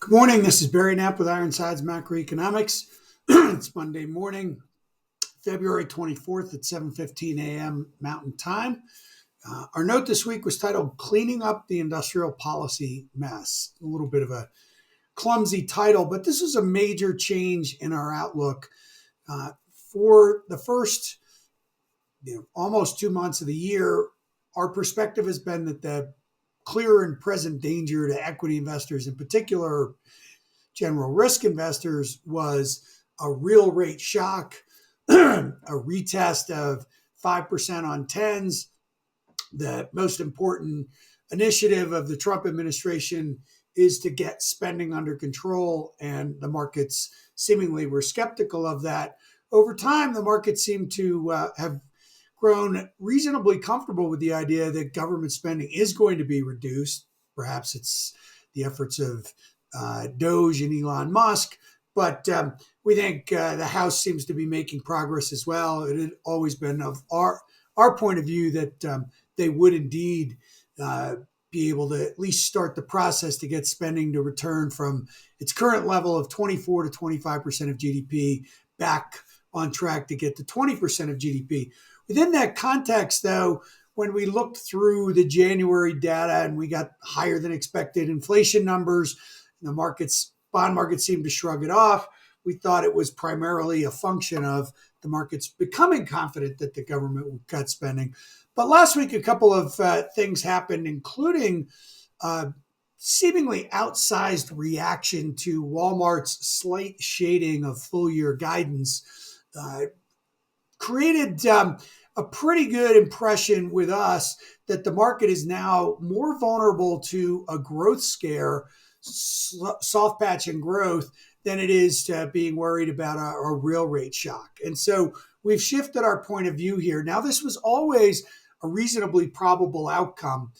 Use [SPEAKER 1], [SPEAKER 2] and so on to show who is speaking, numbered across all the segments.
[SPEAKER 1] Good morning. This is Barry Knapp with Ironsides Macroeconomics. It's Monday morning, February 24th at 7:15 a.m. Mountain Time. Our note this week was titled Cleaning Up the Industrial Policy Mess. A little bit of a clumsy title, but this is a major change in our outlook. For the first almost 2 months of the year, our perspective has been that the clear and present danger to equity investors, in particular general risk investors, was a real rate shock, a retest of 5% on tens. The most important initiative of the Trump administration is to get spending under control, and the markets seemingly were skeptical of that. Over time, the markets seem to have grown reasonably comfortable with the idea that government spending is going to be reduced. Perhaps it's the efforts of Doge and Elon Musk, but we think the House seems to be making progress as well. It had always been of our point of view that they would indeed be able to at least start the process to get spending to return from its current level of 24 to 25% of GDP back on track to get to 20% of GDP. Within that context, though, when we looked through the January data and we got higher than expected inflation numbers, the bond market seemed to shrug it off. We thought it was primarily a function of the markets becoming confident that the government would cut spending. But last week, a couple of things happened, including seemingly outsized reaction to Walmart's slight shading of full year guidance. Created a pretty good impression with us that the market is now more vulnerable to a growth scare, soft patch in growth, than it is to being worried about a real rate shock. And so we've shifted our point of view here. Now, this was always a reasonably probable outcome.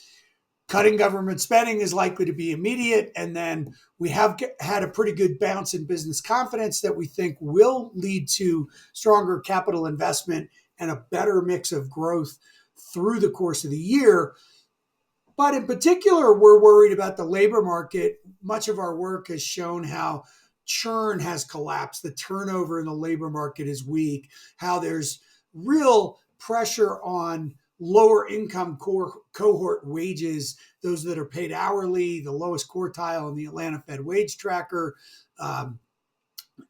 [SPEAKER 1] Cutting government spending is likely to be immediate, and then we have had a pretty good bounce in business confidence that we think will lead to stronger capital investment and a better mix of growth through the course of the year. But in particular, we're worried about the labor market. Much of our work has shown how churn has collapsed. The turnover in the labor market is weak, how there's real pressure on lower income cohort wages, those that are paid hourly, the lowest quartile in the Atlanta Fed wage tracker,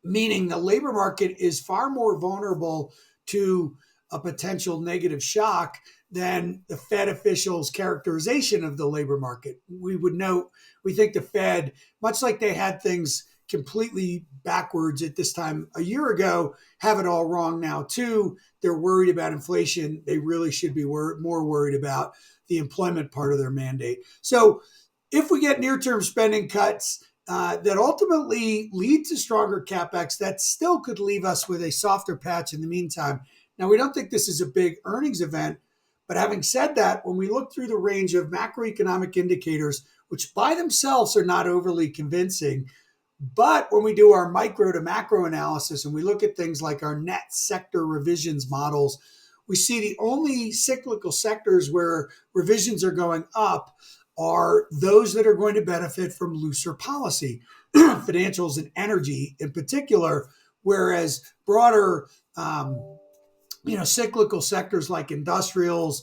[SPEAKER 1] meaning the labor market is far more vulnerable to a potential negative shock than the Fed officials' characterization of the labor market. We would note, we think the Fed, much like they had things completely backwards at this time a year ago, have it all wrong now too. They're worried about inflation. They really should be more worried about the employment part of their mandate. So if we get near-term spending cuts that ultimately lead to stronger CapEx, that still could leave us with a softer patch in the meantime. Now, we don't think this is a big earnings event, but having said that, when we look through the range of macroeconomic indicators, which by themselves are not overly convincing, but when we do our micro to macro analysis and we look at things like our net sector revisions models, we see the only cyclical sectors where revisions are going up are those that are going to benefit from looser policy, financials and energy in particular, whereas broader cyclical sectors like industrials,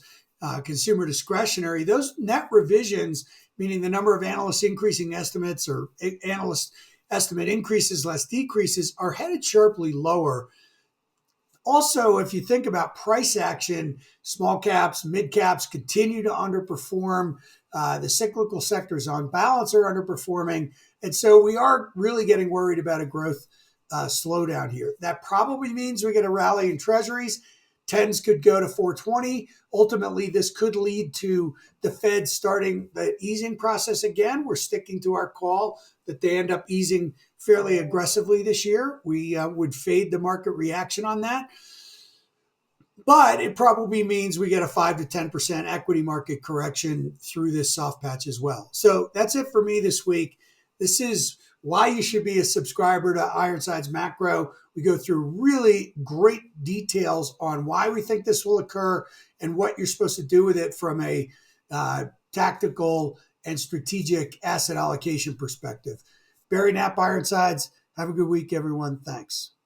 [SPEAKER 1] consumer discretionary, those net revisions, meaning the number of analysts increasing estimates or analyst estimate increases less decreases, are headed sharply lower. Also, if you think about price action, small caps, mid caps continue to underperform. The cyclical sectors on balance are underperforming. And so we are really getting worried about a growth slowdown here. That probably means we get a rally in Treasuries. Tens could go to 420. Ultimately, this could lead to the Fed starting the easing process again. We're sticking to our call that they end up easing fairly aggressively this year. We would fade the market reaction on that. But it probably means we get a 5 to 10% equity market correction through this soft patch as well. So that's it for me this week. This is why you should be a subscriber to Ironsides Macro. We go through really great details on why we think this will occur and what you're supposed to do with it from a tactical and strategic asset allocation perspective. Barry Knapp, Ironsides. Have a good week, everyone. Thanks.